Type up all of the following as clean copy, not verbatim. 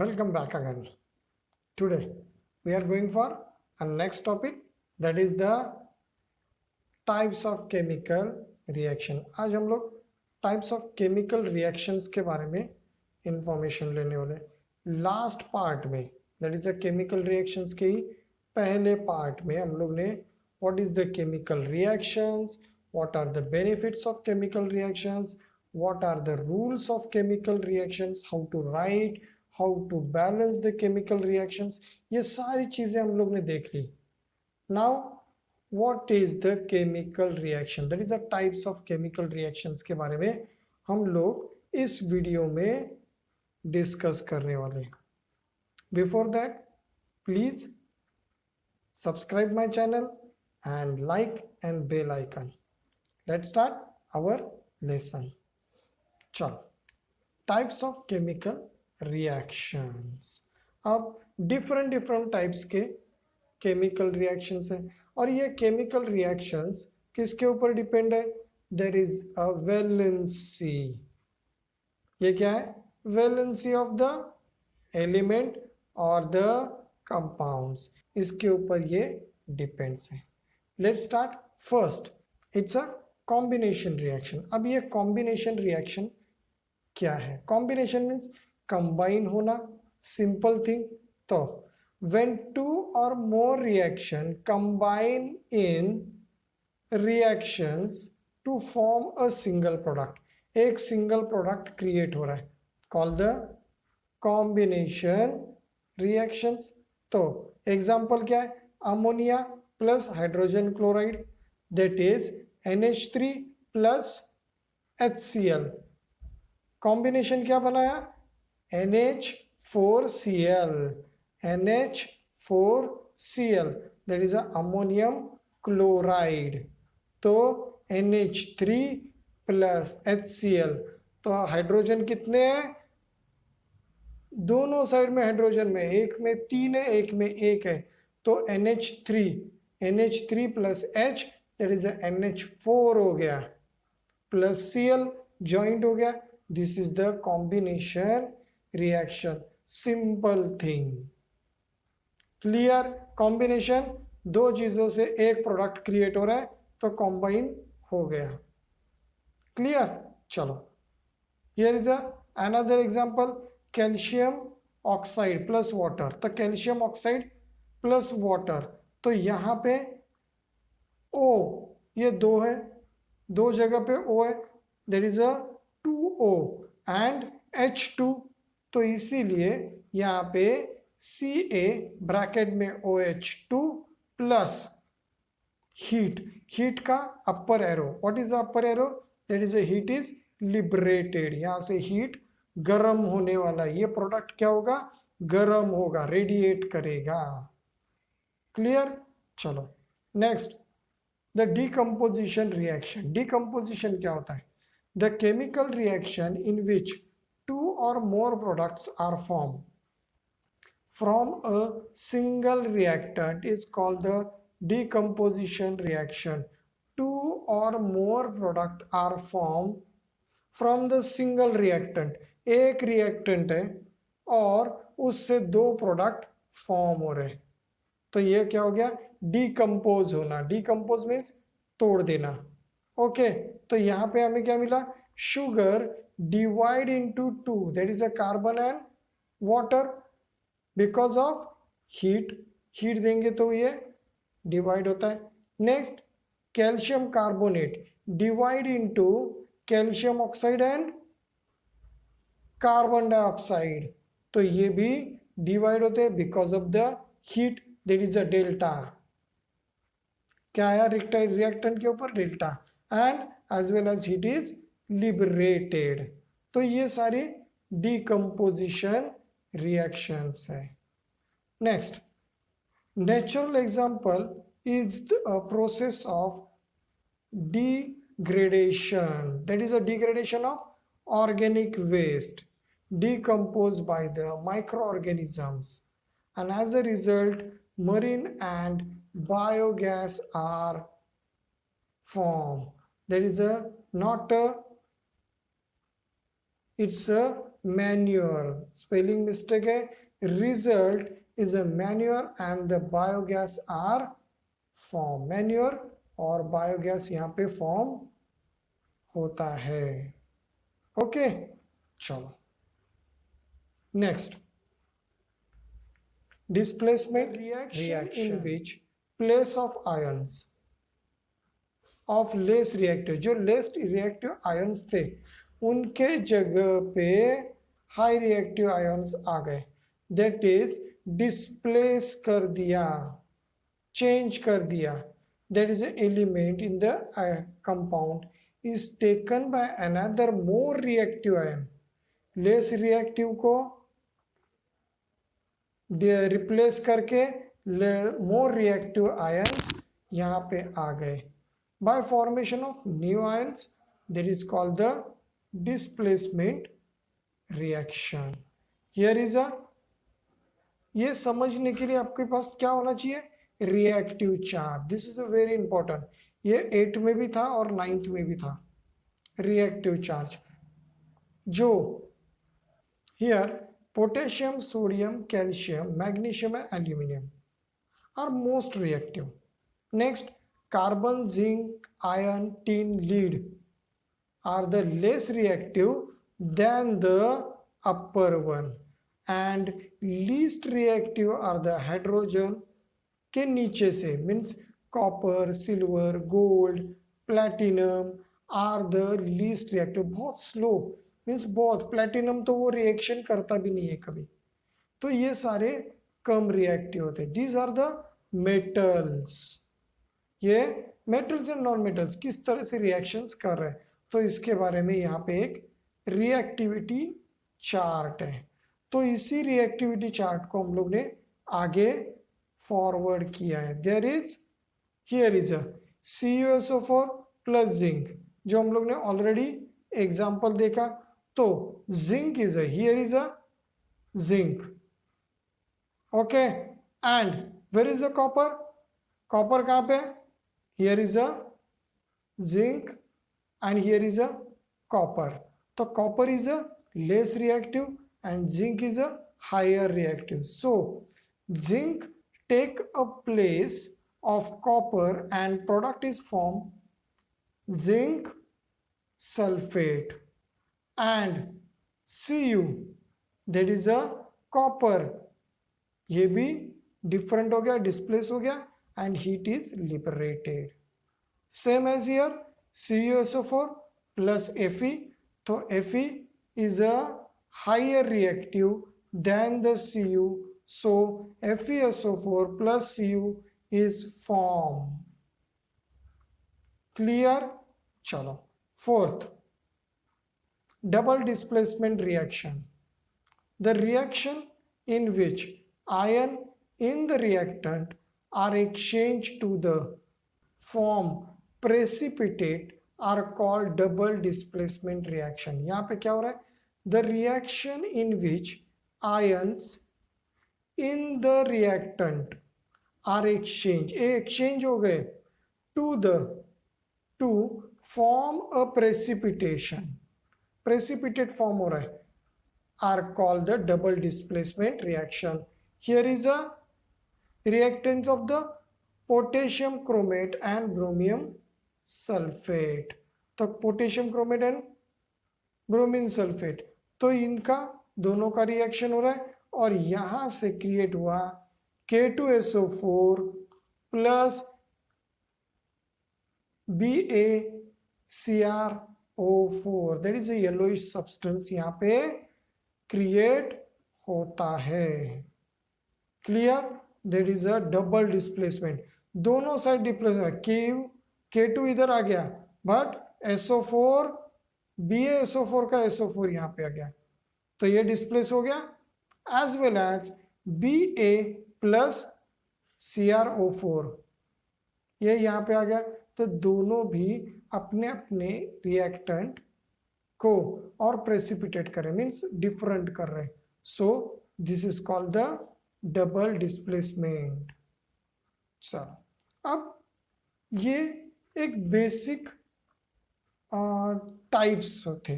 Welcome back again. Today we are going for a next topic, that is the types of chemical reaction. आज हम लोग types of chemical reactions के बारे में information लेने वाले. लास्ट पार्ट में, that is the chemical reactions के ही पहले पार्ट में हम लोग ने what is the chemical reactions, what are the benefits of chemical reactions, what are the rules of chemical reactions, how to write, how to balance the chemical reactions, ये सारी चीजें हम लोग ने देख ली. Now what is the chemical reaction, that is the types of chemical reactions के बारे में हम लोग इस वीडियो में डिस्कस करने वाले हैं. Before that, please subscribe my channel and like and bell icon. Let's start our lesson. चलो, टाइप्स ऑफ केमिकल रिएक्शंस. अब डिफरेंट टाइप्स के केमिकल रिएक्शंस हैं और ये केमिकल रिएक्शंस किसके ऊपर डिपेंड है? There is a valency. ये क्या है? वैलेंसी ऑफ द एलिमेंट और द कंपाउंड्स, इसके ऊपर ये डिपेंड्स है. Let's start. First, it's a combination reaction. अब ये कॉम्बिनेशन रिएक्शन क्या है? कॉम्बिनेशन मीन्स कंबाइन होना, सिंपल थिंग. तो व्हेन टू और more reaction combine in reactions to form a single product, एक सिंगल प्रोडक्ट क्रिएट हो रहा है, कॉल्ड द कॉम्बिनेशन रिएक्शंस. तो एग्जांपल क्या है? Ammonia plus hydrogen chloride, that is NH3 plus HCl. Combination क्या बनाया? NH4Cl. NH4Cl, that is ammonium chloride. तो NH3 प्लस HCl. तो हाइड्रोजन कितने हैं? दोनों साइड में हाइड्रोजन में, एक में 3 है, एक में 1 है. तो NH3 plus H, that is NH4 हो गया, प्लस Cl ज्वाइंट हो गया. This is the combination reaction. Simple thing. Clear? Combination, दो चीजों से एक प्रोडक्ट क्रिएट हो रहा है तो कॉम्बाइन हो गया. क्लियर? चलो, here is another example. Calcium oxide plus water. तो कैल्शियम ऑक्साइड प्लस वाटर, तो यहां पे O, ये दो है, दो जगह पे O है, there is a 2O and H2. तो इसीलिए यहाँ पे Ca ब्रैकेट में OH2 प्लस हीट का upper arrow. What is the upper arrow? That is heat is liberated. यहाँ से हीट गर्म होने वाला, ये प्रोडक्ट क्या होगा? गर्म होगा, रेडिएट करेगा. क्लियर? चलो next, the decomposition reaction. Decomposition क्या होता है? The chemical reaction in which two और more products are formed from a single reactant is called the decomposition reaction. Two or more product are formed from the single reactant. एक reactant है और उससे दो product form हो रहे, तो ये क्या हो गया? डिकम्पोज होना. डिकम्पोज मीन्स तोड़ देना. ओके, तो यहाँ पे हमें क्या मिला? Sugar divide into two, that is a carbon and water. Because of heat देंगे तो ये डिवाइड होता है. Next, calcium carbonate divide into calcium oxide and carbon dioxide, तो ये भी डिवाइड होते हैं because of the heat. There is a delta. क्या आया रिएक्टेंट के ऊपर? Delta. And as well as heat is liberated. तो ये सारी डिकम्पोजिशन रिएक्शंस है. Next, natural example is a process of degradation, that is a degradation of organic waste decomposed by the microorganisms, and as a result marine and biogas are formed. There is a not a, it's a manure, spelling mistake है, result is a manure and the biogas are form, manure और biogas यहाँ पे form होता है। Okay, चलो next, displacement reaction in which place of ions of less reactive, जो less reactive ions थे उनके जगह पे हाई रिएक्टिव आयंस आ गए, दैट इज डिस्प्लेस कर दिया, चेंज कर दिया, that is element in the compound is taken by another more reactive ion, less reactive को रिप्लेस करके मोर रिएक्टिव आयंस यहाँ पे आ गए bye formation of new ions, that is called the displacement reaction. Here is अ, ये समझने के लिए आपके पास क्या होना चाहिए, reactive charge, this is a very important, ये 8th में भी था और 9th में भी था, रिएक्टिव चार्ज जो here potassium, sodium, calcium, magnesium and aluminum are most reactive. Next, carbon, zinc, iron, tin, lead are the less reactive than the upper one and least reactive are the hydrogen के नीचे से, means copper, silver, gold, platinum are the least reactive, बहुत slow, means बहुत, platinum तो वो reaction करता भी नहीं है कभी, तो ये सारे कम रिएक्टिव होते हैं। दीज आर द मेटल्स, ये मेटल्स एंड नॉन मेटल्स किस तरह से रिएक्शंस कर रहे हैं, तो इसके बारे में यहाँ पे एक रिएक्टिविटी चार्ट है, तो इसी रिएक्टिविटी चार्ट को हम लोग ने आगे फॉरवर्ड किया है। There is, here is a CuSO4 plus zinc, जो हम लोग ने ऑलरेडी एग्जाम्पल देखा, तो zinc is here is a zinc, okay, and where is the copper, copper कहां पे, here is a zinc and here is a copper, तो copper is a less reactive and zinc is a higher reactive, so zinc take a place of copper and product is formed zinc sulfate and Cu, that is a copper, ये भी different हो गया, displace हो गया and heat is liberated, same as here CuSO4 plus Fe, तो Fe is a higher reactive than the Cu, so FeSO4 plus Cu is formed, clear, चलो fourth, double displacement reaction, the reaction in which ion in the reactant are exchanged to the form precipitate are called double displacement reaction। यहाँ पे क्या हो रहा है, the reaction in which ions in the reactant are exchanged, ये exchange हो गए to the, to form a precipitation, precipitate form हो रहा है, are called the double displacement reaction। Here is a reactants of the potassium chromate and bromium sulfate, तो potassium chromate and bromine sulfate, तो इनका दोनों का रिएक्शन हो रहा है और यहां से क्रिएट हुआ K2SO4 plus BaCrO4, that is a yellowish substance यहाँ पे क्रिएट होता है, clear, that is a double displacement, दोनों साइड डिस्प्लेसमेंट, K2 इधर आ गया बट SO4 BaSO4 का SO4 यहाँ पे आ गया, तो ये डिस्प्लेस हो गया, as well as Ba plus CrO4 ये यहाँ पे आ गया, तो दोनों भी अपने अपने रिएक्टेंट को और प्रेसिपिटेट कर रहे, मीन्स डिफरेंट कर रहे, so this is called the double displacement. चलो अब ये एक बेसिक टाइप्स थे,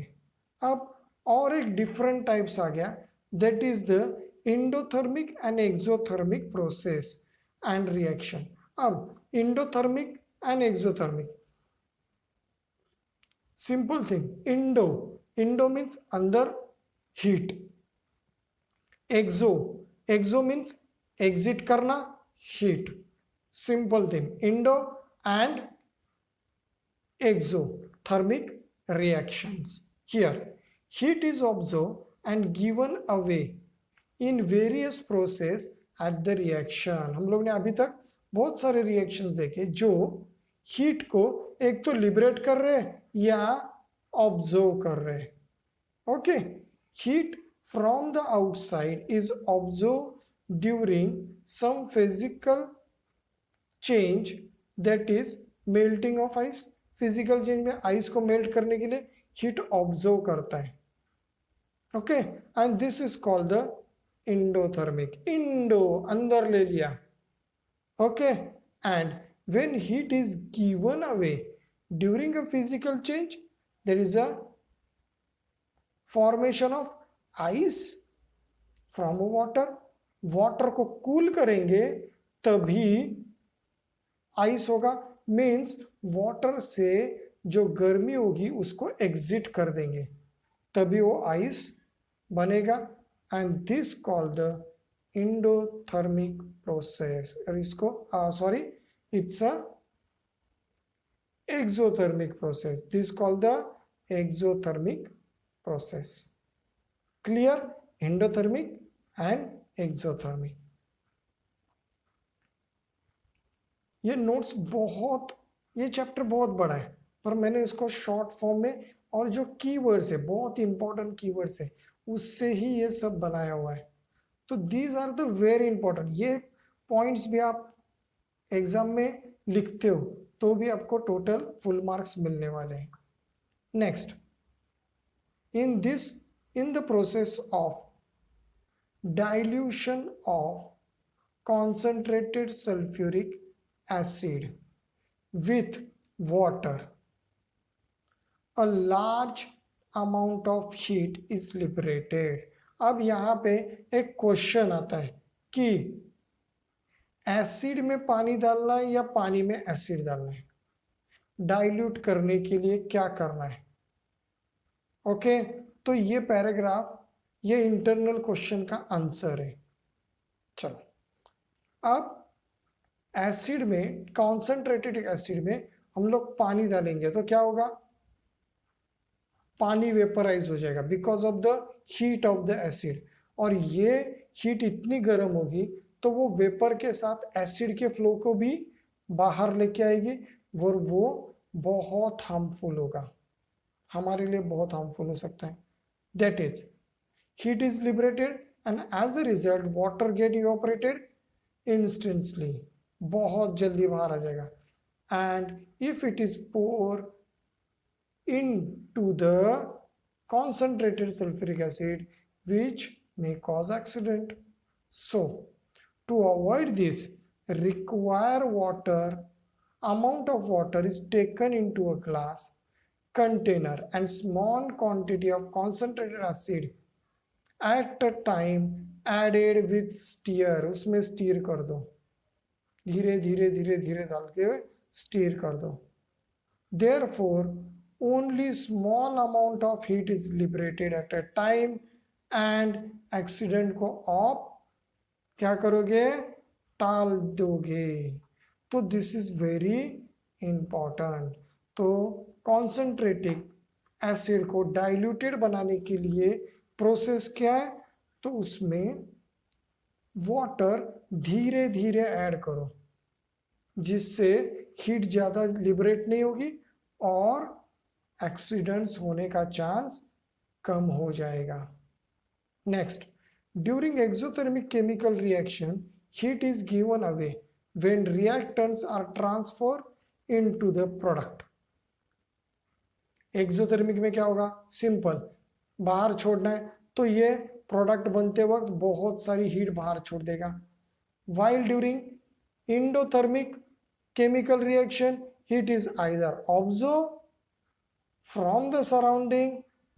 अब और एक डिफरेंट टाइप्स आ गया, that is the endothermic and exothermic process and reaction. अब endothermic and exothermic, simple thing. Endo means अंदर हीट, एक्सो मीन्स एग्जिट करना, heat. Simple thing, endo and exothermic reactions. Here, heat is absorbed and given away in various process at the reaction. हम लोग ने अभी तक बहुत सारे reactions देखे जो हीट को एक तो लिबरेट कर रहे हैं या ऑब्जर्व कर रहे हैं. Okay, heat from the outside is absorbed during some physical change, that is melting of ice. Physical change में आइस को मेल्ट करने के लिए हीट ऑब्जर्व करता है. Okay, and this is called the endothermic. Endo अंदर ले लिया. Okay, and when heat is given away during a physical change, there is a formation of ice from water. Water को cool करेंगे तभी ice होगा. Means water से जो गर्मी होगी उसको एग्जिट कर देंगे तभी वो आइस बनेगा. And this called the endothermic process. और इसको sorry, it's a exothermic process. This called the exothermic process. Clear? Endothermic and exothermic. ये नोट्स बहुत, ये चैप्टर बहुत बड़ा है पर मैंने इसको शॉर्ट फॉर्म में और जो कीवर्ड्स है, बहुत इंपॉर्टेंट कीवर्ड्स है, उससे ही ये सब बनाया हुआ है. तो these are the very important. ये पॉइंट्स भी आप एग्जाम में लिखते हो तो भी आपको टोटल फुल मार्क्स मिलने वाले हैं. Next, in the process of dilution of concentrated sulfuric acid with water, a large amount of heat is liberated. अब यहाँ पे एक क्वेश्चन आता है कि एसिड में पानी डालना है या पानी में एसिड डालना है. डाइल्यूट करने के लिए क्या करना है? ओके, तो ये पैराग्राफ ये इंटरनल क्वेश्चन का आंसर है. चलो, अब एसिड में, कॉन्सेंट्रेटेड एसिड में हम लोग पानी डालेंगे तो क्या होगा? पानी वेपराइज हो जाएगा because of the heat of the acid. और ये हीट इतनी गर्म होगी तो वो वेपर के साथ एसिड के फ्लो को भी बाहर लेके आएगी और वो बहुत हार्मफुल होगा, हमारे लिए बहुत हार्मफुल हो सकता है. That is, heat is liberated and as a result water get evaporated instantly, बहुत जल्दी बाहर आ जाएगा. And if it is pour into the concentrated sulfuric acid which may cause accident. So to avoid this, require water, amount of water is taken into a glass container and small quantity of concentrated acid at a time added with stir. उसमें stir कर दो, धीरे धीरे धीरे धीरे डाल के stir कर दो. Therefore only small amount of heat is liberated at a time and accident को आप क्या करोगे? टाल दोगे. तो दिस इज वेरी इंपॉर्टेंट. तो कॉन्सेंट्रेटिक एसिड को डाइल्यूटेड बनाने के लिए प्रोसेस क्या है? तो उसमें वाटर धीरे धीरे ऐड करो जिससे हीट ज़्यादा लिबरेट नहीं होगी और एक्सीडेंट्स होने का चांस कम हो जाएगा. Next, during exothermic chemical reaction heat is given away when reactants are transfer into the product. Exothermic में क्या होगा? सिंपल, बाहर छोड़ना है तो ये प्रोडक्ट बनते वक्त बहुत सारी हीट बाहर छोड़ देगा. While during endothermic chemical reaction, heat is either absorbed from the surrounding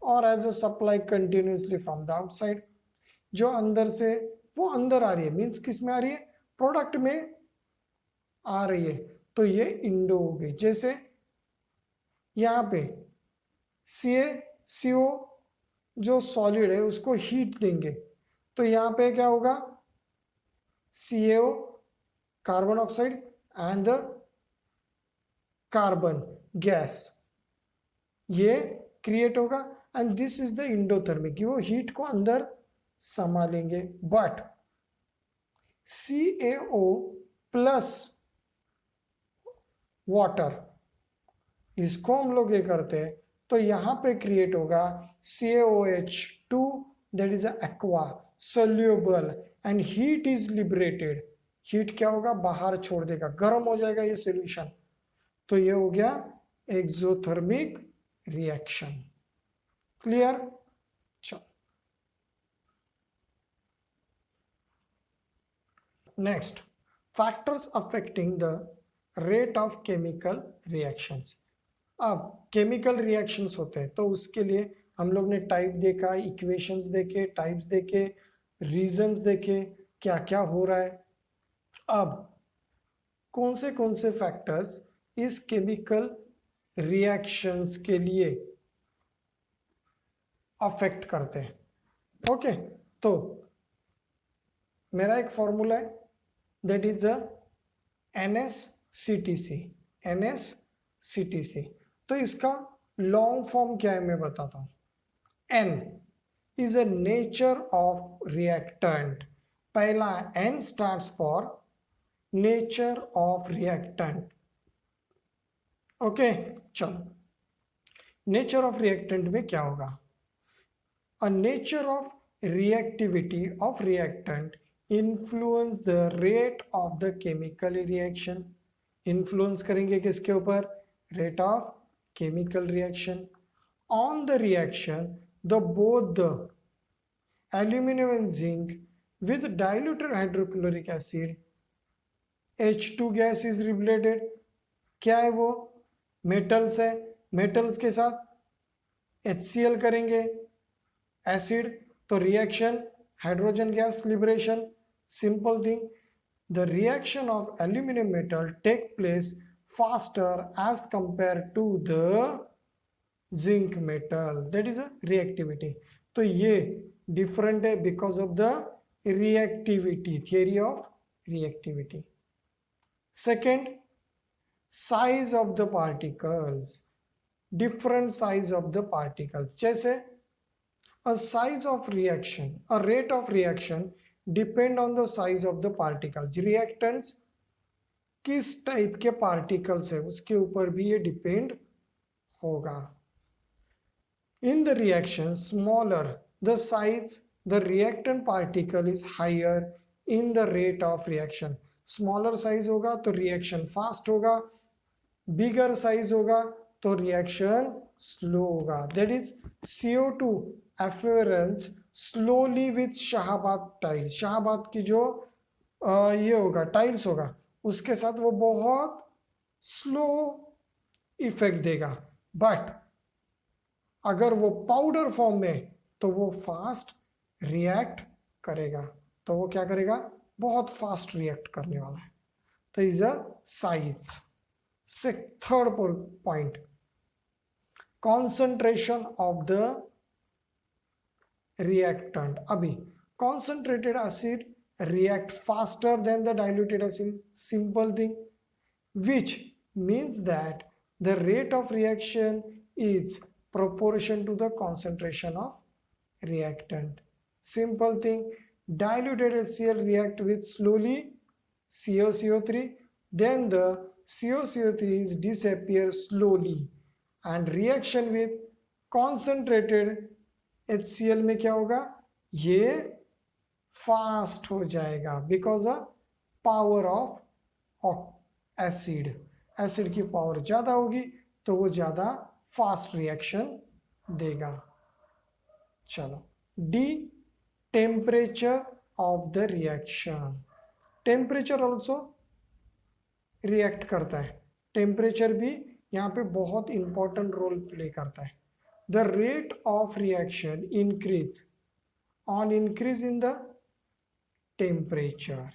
और as a supply continuously from the outside. जो अंदर से वो अंदर आ रही है, मीन्स किस में आ रही है, प्रोडक्ट में आ रही है, तो ये इंडो हो गई। जैसे यहाँ पे CaCO जो सॉलिड है उसको हीट देंगे, तो यहाँ पे क्या होगा, CaO carbon oxide and the carbon gas, ये क्रिएट होगा and this is the endothermic, वो हीट को अंदर संभालेंगे। बट CaO प्लस वाटर, इसको हम लोग ये करते हैं तो यहां पे क्रिएट होगा CaOH2, that is aqua soluble and heat is liberated. Heat क्या होगा, बाहर छोड़ देगा, गर्म हो जाएगा ये सॉल्यूशन, तो ये हो गया एक्सोथर्मिक रिएक्शन। क्लियर? चलो next, factors affecting the rate of chemical reactions. अब केमिकल रिएक्शंस होते हैं तो उसके लिए हम लोग ने टाइप देखा, इक्वेशंस देखे, टाइप्स देखे, रीजंस देखे, क्या क्या हो रहा है। अब कौन से फैक्टर्स इस केमिकल रिएक्शंस के लिए अफेक्ट करते हैं। ओके, तो मेरा एक फॉर्मूला है, that is a NSCTC। NSCTC, तो इसका लॉन्ग फॉर्म क्या है मैं बताता हूं। N is a nature of reactant। पहला N stands for nature of reactant। Okay, चलो नेचर ऑफ रिएक्टेंट में क्या होगा, a nature of reactivity of reactant influence the rate of the chemical reaction। influence करेंगे किसके ऊपर, rate of chemical reaction। on the reaction the both the aluminum and zinc with diluted hydrochloric acid H2 gas is liberated। क्या है वो, metals है, metals के साथ HCl करेंगे एसिड, तो reaction hydrogen gas liberation. Simple thing, the reaction of aluminium metal take place faster as compare to the zinc metal, that is a reactivity. तो ये डिफरेंट है because of the reactivity, theory of reactivity. Second, size of the particles, different size of the particles. जैसे a size of reaction, a rate of reaction depend on the size of the particles। reactants किस type के particles है उसके ऊपर भी ये depend होगा। in the reaction smaller the size the reactant particle is higher in the rate of reaction। smaller size होगा तो reaction fast होगा, bigger size होगा तो रिएक्शन स्लो होगा। That is CO2 effervescence slowly with Shahabad tile. Shahabad की जो ये होगा टाइल्स होगा उसके साथ वो बहुत स्लो इफेक्ट देगा, बट अगर वो पाउडर फॉर्म में तो वो फास्ट रिएक्ट करेगा। तो वो क्या करेगा, बहुत फास्ट रिएक्ट करने वाला है। तो is a size. Third point, concentration of the reactant। अभी concentrated acid react faster than the diluted acid, simple thing, which means that the rate of reaction is proportion to the concentration of reactant। simple thing, diluted HCl react with slowly COCO3, then the COCO3 is disappear slowly and reaction with concentrated HCl में क्या होगा, ये fast हो जाएगा because of power of acid. Acid की power ज्यादा होगी तो वो ज्यादा फास्ट रिएक्शन देगा। चलो D, temperature of the reaction. Temperature also react करता है, टेम्परेचर भी यहाँ पे बहुत इंपॉर्टेंट रोल प्ले करता है। the rate of reaction increase on increase in the temperature.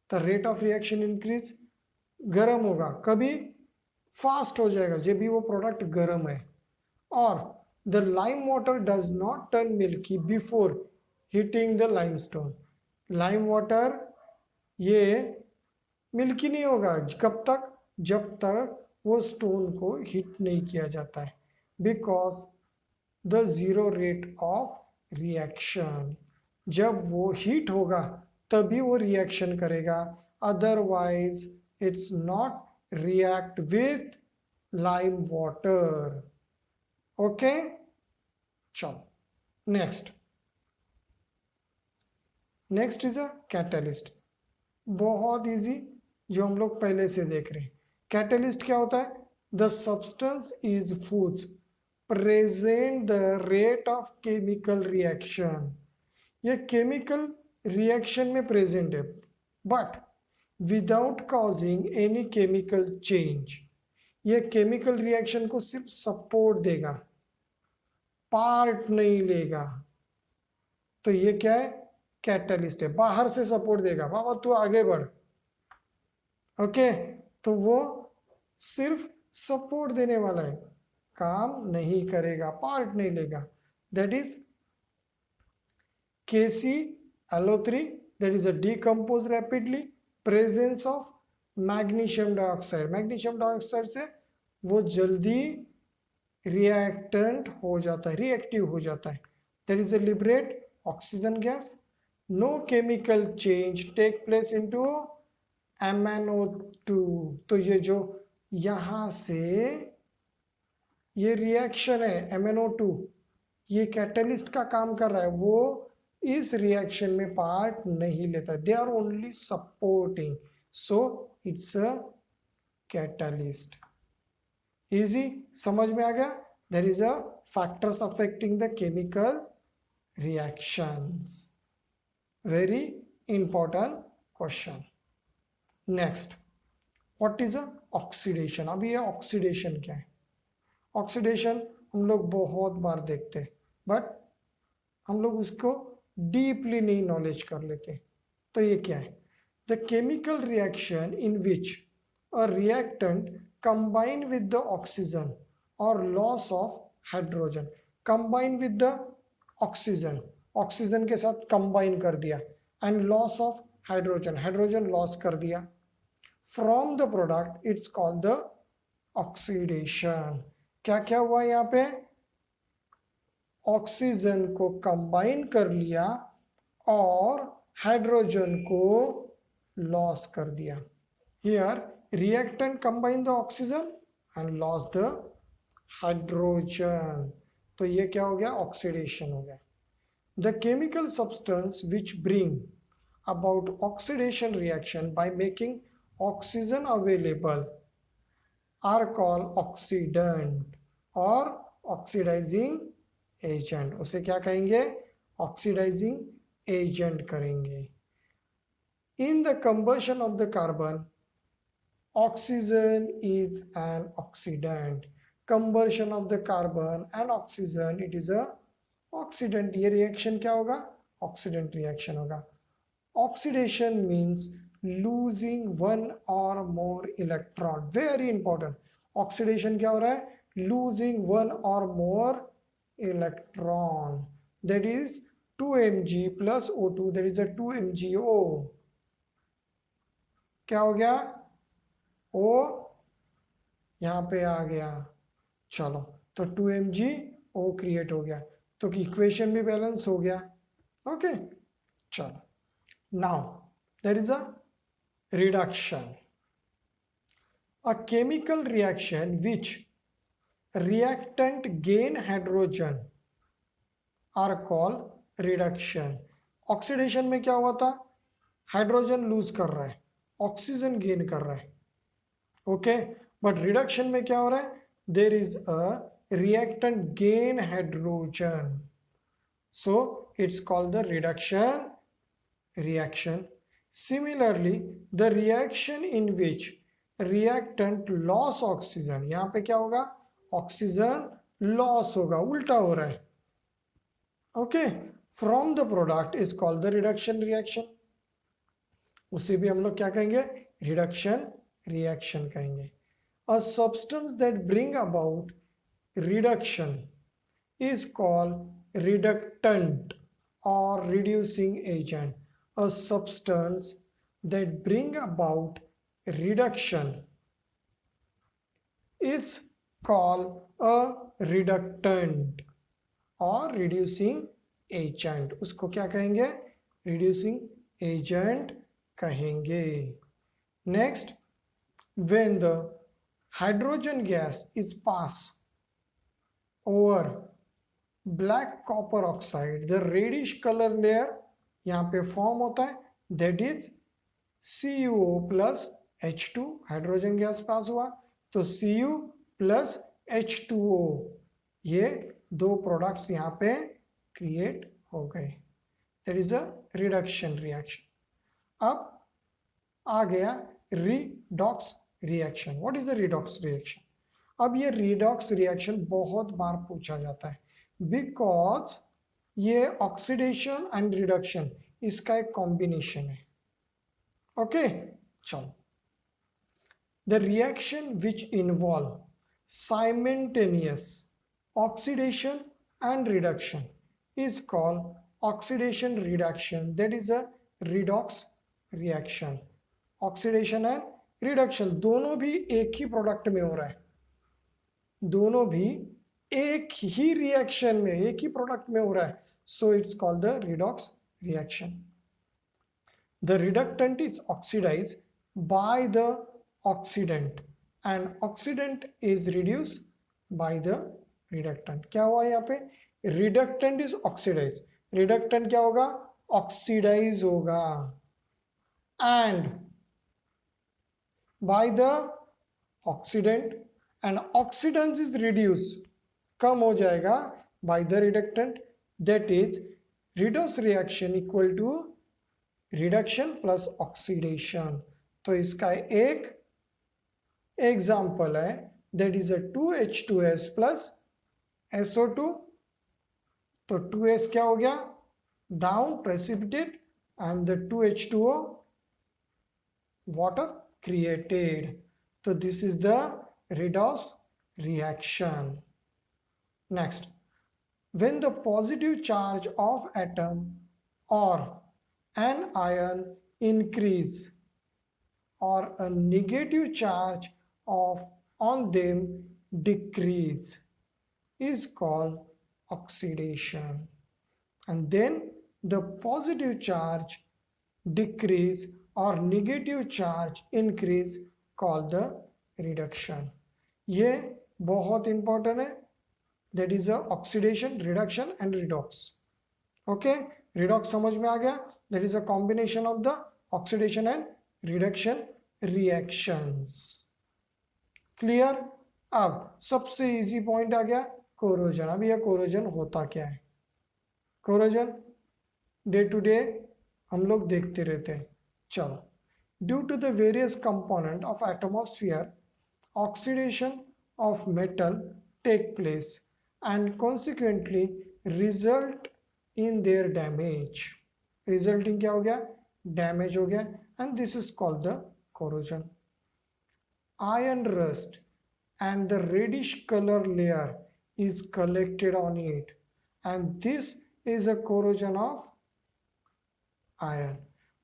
The rate of reaction increase, गर्म होगा, कभी फास्ट हो जाएगा जब भी वो प्रोडक्ट गर्म है. और the lime water does not turn milky before hitting the limestone. lime water ये मिल्की नहीं होगा कब तक, जब तक वो स्टोन को हिट नहीं किया जाता है, because the zero rate of reaction. जब वो हीट होगा तभी वो रिएक्शन करेगा, otherwise it's not react with lime water. Okay, चलो next. Next is a catalyst. बहुत इजी, जो हम लोग पहले से देख रहे हैं. कैटलिस्ट क्या होता है? The substance is foods present the rate of chemical reaction. ये केमिकल रिएक्शन में प्रेजेंट है but without causing any chemical change. ये केमिकल रिएक्शन को सिर्फ सपोर्ट देगा, पार्ट नहीं लेगा. तो ये क्या है? कैटलिस्ट है. बाहर से सपोर्ट देगा, बाबा तू आगे बढ़. ओके, तो वो सिर्फ सपोर्ट देने वाला है, काम नहीं करेगा, पार्ट नहीं लेगा. That is KClO3, that is a decompose rapidly, presence of magnesium dioxide. Magnesium dioxide से वो जल्दी रिएक्टेंट हो जाता है, रिएक्टिव हो जाता है. That is a liberate oxygen gas. No chemical change take place into MnO2. तो ये जो यहाँ से ये रिएक्शन है MnO2, ये कैटलिस्ट का काम कर रहा है, वो इस रिएक्शन में पार्ट नहीं लेता. They are only supporting, so it's a catalyst. Easy, समझ में आ गया? There is a factors affecting the chemical reactions. Very important question. Next, what is a oxidation. अभी ये ऑक्सीडेशन क्या है? ऑक्सीडेशन हम लोग बहुत बार देखते हैं बट हम लोग उसको डीपली नहीं नॉलेज कर लेते. तो ये क्या है? The chemical reaction in which a reactant combine with the oxygen और loss of hydrogen. Combine with the oxygen, oxygen के साथ कंबाइन कर दिया, and loss of hydrogen, hydrogen loss कर दिया. From the product it's called the oxidation. क्या क्या हुआ यहाँ पे? ऑक्सीजन को कंबाइन कर लिया और हाइड्रोजन को लॉस कर दिया. Here reactant combine the oxygen and loss the hydrogen. तो ये क्या हो गया? ऑक्सीडेशन हो गया. The chemical substance which bring about oxidation reaction by making oxygen available are called oxidant और ऑक्सीडाइजिंग एजेंट. उसे क्या कहेंगे? ऑक्सीडाइजिंग एजेंट करेंगे. In the combustion of the carbon oxygen is an oxidant. Combustion of the carbon and oxygen, it is a oxidant. ये reaction क्या होगा? Oxidant reaction होगा. Oxidation means losing one और more electron. Very important. Oxidation क्या हो रहा है? Losing one और मोर electron, that is 2Mg plus O2, that is a 2MgO. क्या हो गया? O यहाँ पे आ गया. चलो, तो 2MgO क्रिएट हो गया, तो इक्वेशन भी बैलेंस हो गया. ओके, चलो. Now there is a reduction. A chemical reaction which reactant gain hydrogen are called reduction. Oxidation में क्या हुआ था? हाइड्रोजन लूज कर रहा है, ऑक्सीजन गेन कर रहा है. ओके, बट रिडक्शन में क्या हो रहा है? There is a reactant gain hydrogen, so it's called the reduction reaction. Similarly, the reaction in which reactant loss oxygen, यहाँ पे क्या होगा? ऑक्सीजन लॉस होगा, उल्टा हो रहा है। Okay, from the product is called the reduction reaction. उसे भी हम लोग क्या कहेंगे, रिडक्शन रिएक्शन कहेंगे। A substance that bring about reduction is called reductant or reducing agent. A substance that bring about reduction is called a reductant or reducing agent. उसको क्या कहेंगे, reducing agent कहेंगे। Next, when the hydrogen gas is passed over black copper oxide, the reddish colour layer यहाँ पे form होता है, that is CuO plus H2। Hydrogen gas pass हुआ तो Cu प्लस H2O, ये दो प्रोडक्ट्स यहाँ पे क्रिएट हो गए, that is a reduction reaction. अब आ गया redox reaction. What is the redox reaction? अब ये रिडॉक्स रिएक्शन बहुत बार पूछा जाता है, बिकॉज ये ऑक्सीडेशन एंड रिडक्शन इसका एक कॉम्बिनेशन है। ओके, चलो। The reaction which involve simultaneous oxidation and reduction is called oxidation reduction, that is a redox reaction. Oxidation and reduction दोनों भी एक ही प्रोडक्ट में हो रहा है, दोनों भी एक ही रिएक्शन में, एक ही प्रोडक्ट में हो रहा है, so it's called the redox reaction. The reductant is oxidise by the oxidant and oxidant is reduce by the reductant. क्या हुआ यहाँ पे, रिडक्टेंट इज ऑक्सीडाइज, रिडक्टेंट क्या होगा, ऑक्सीडाइज होगा, and by the oxidant and oxidants is reduce, कम हो जाएगा, by the reductant, that is redox reaction equal to reduction plus oxidation. तो इसका एक एग्जाम्पल है, that is a 2H2S plus SO2। तो 2S क्या हो गया, down precipitate, and the 2H2O water created. So this is the redox reaction. Next, when the positive charge of atom or an ion increase or a negative charge of on them decrease is called oxidation, and then the positive charge decrease or negative charge increase called the reduction. ये बहुत important है, that is a oxidation, reduction and redox. Okay, redox समझ में आ गया, that is a combination of the oxidation and reduction reactions. Clear? अब सबसे easy point आ गया, कोरोजन। अब यह कोरोजन होता क्या है? कोरोजन डे टू डे हम लोग देखते रहते हैं। चलो, due to the various component of atmosphere oxidation of metal take place and consequently result in their damage. Resulting क्या हो गया, डैमेज हो गया, and this is called the corrosion. Iron rust and the reddish color layer is collected on it, and this is a corrosion of iron.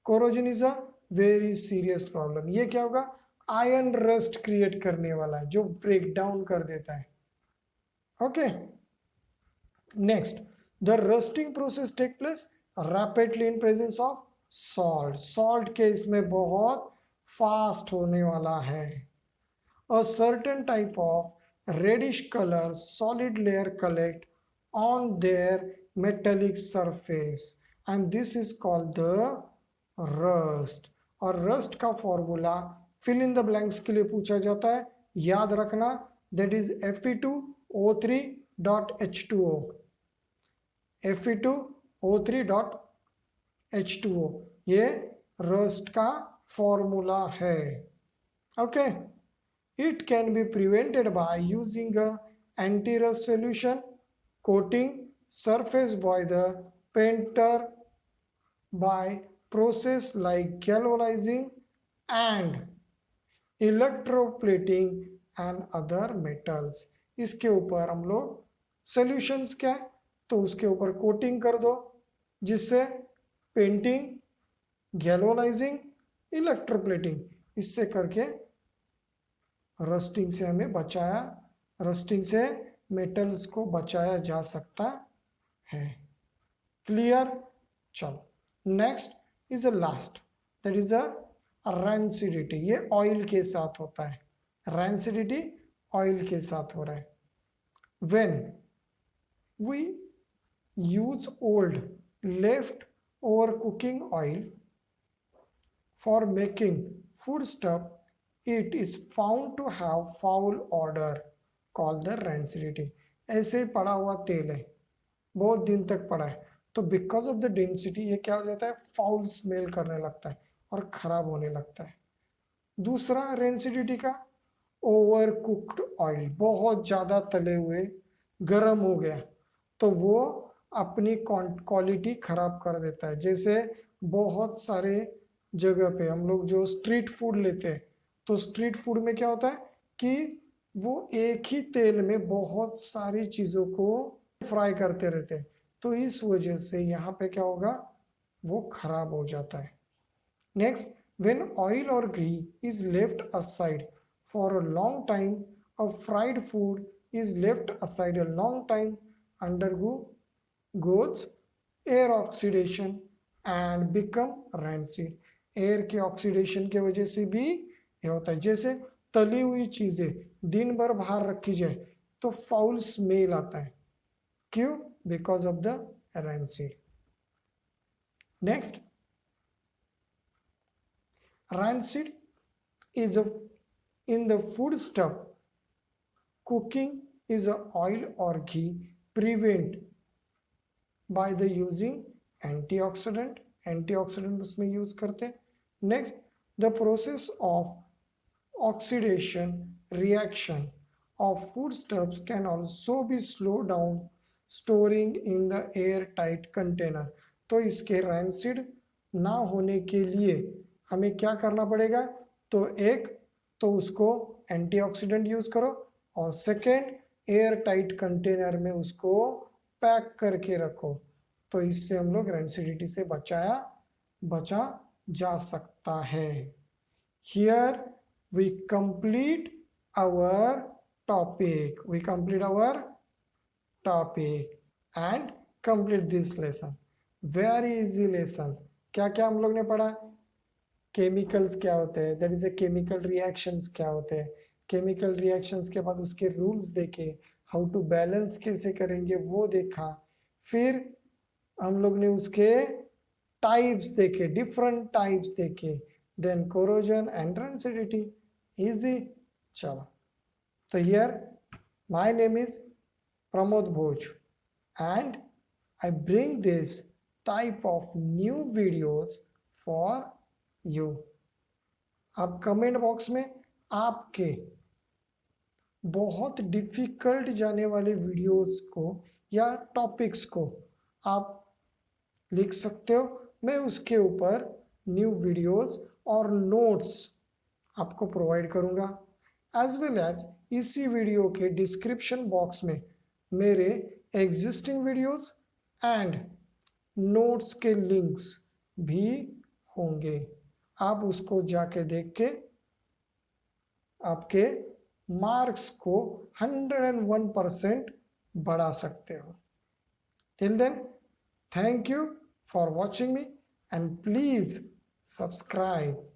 Corrosion is a very serious problem. ये क्या होगा, iron rust create करने वाला है, जो break down कर देता है। Okay, next, the rusting process take place rapidly in presence of salt. Salt के इसमें बहुत फास्ट होने वाला है। A certain type of reddish color solid layer collect on their metallic surface, and this is called the rust. और rust का formula fill in the blanks के लिए पूछा जाता है, याद रखना, that is Fe2O3.H2O, Fe2O3.H2O, ये rust का फॉर्मूला है। Okay, It can be prevented by using a anti-rust solution, coating surface by the painter by process like galvanizing and electroplating and other metals. इसके ऊपर हम लोग सॉल्यूशंस क्या है, तो उसके ऊपर कोटिंग कर दो जिससे पेंटिंग, गैल्वेनाइजिंग, इलेक्ट्रोप्लेटिंग, इससे करके रस्टिंग से हमें बचाया, रस्टिंग से मेटल्स को बचाया जा सकता है। क्लियर? चलो next is a last, that is a rancidity. ये ऑयल के साथ होता है, रैंसिडिटी ऑयल के साथ हो रहा है। When we use old left over cooking oil for making food stuff, it is found to have foul odor called the rancidity। ऐसे ही पड़ा हुआ तेल है, बहुत दिन तक पड़ा है, तो बिकॉज ऑफ द डेंसिटी ये क्या हो जाता है, फाउल स्मेल करने लगता है और खराब होने लगता है। दूसरा रेंसिडिटी का, ओवर कुक्ड ऑयल, बहुत ज़्यादा तले हुए गर्म हो गया तो वो अपनी क्वालिटी खराब कर देता है। जैसे बहुत सारे जगह पे हम लोग जो स्ट्रीट फूड लेते हैं, तो स्ट्रीट फूड में क्या होता है कि वो एक ही तेल में बहुत सारी चीज़ों को फ्राई करते रहते हैं, तो इस वजह से यहाँ पे क्या होगा, वो खराब हो जाता है। Next, when oil or ghee is left aside for a long time, a fried food is left aside a long time, undergoes air oxidation and become rancid। Air के ऑक्सीडेशन के वजह से भी ये होता है। जैसे तली हुई चीजें दिन भर बाहर रखी जाए तो फाउल स्मेल आता है, क्यों? Because of the rancid। Next, rancid is in the food stuff cooking is a oil or ghee prevent by the using antioxidant, antioxidant उसमें यूज करते हैं। Next, the process of oxidation reaction of foodstuffs can also be slowed down storing in the airtight container। तो इसके rancid ना होने के लिए हमें क्या करना पड़ेगा, तो एक तो उसको एंटीऑक्सीडेंट यूज करो और सेकेंड एयर टाइट कंटेनर में उसको पैक करके रखो, तो इससे हम लोग रैंसिडिटी से बचा जा सकता है। Here we complete our topic, we complete our topic and complete this lesson। very easy lesson। क्या क्या हम लोग ने पढ़ा, केमिकल्स क्या होते हैं, that is a chemical reactions क्या होते हैं, केमिकल रिएक्शंस के बाद उसके रूल्स देखे, हाउ टू बैलेंस कैसे करेंगे वो देखा, फिर हम लोग ने उसके टाइप्स देखे, डिफरेंट टाइप्स देखे, then corrosion and rancidity. easy। चलो, तो here my name is Pramod Bhoj and I bring this type of new videos for you। आप कमेंट बॉक्स में आपके बहुत डिफिकल्ट जाने वाले वीडियोस को या टॉपिक्स को आप लिख सकते हो, मैं उसके ऊपर न्यू वीडियोस और नोट्स आपको प्रोवाइड करूंगा। एज वेल एज इसी वीडियो के डिस्क्रिप्शन बॉक्स में मेरे एग्जिस्टिंग वीडियोस एंड नोट्स के लिंक्स भी होंगे, आप उसको जाके देख के आपके मार्क्स को 101% बढ़ा सकते हो। Till then, thank you for watching me and please subscribe.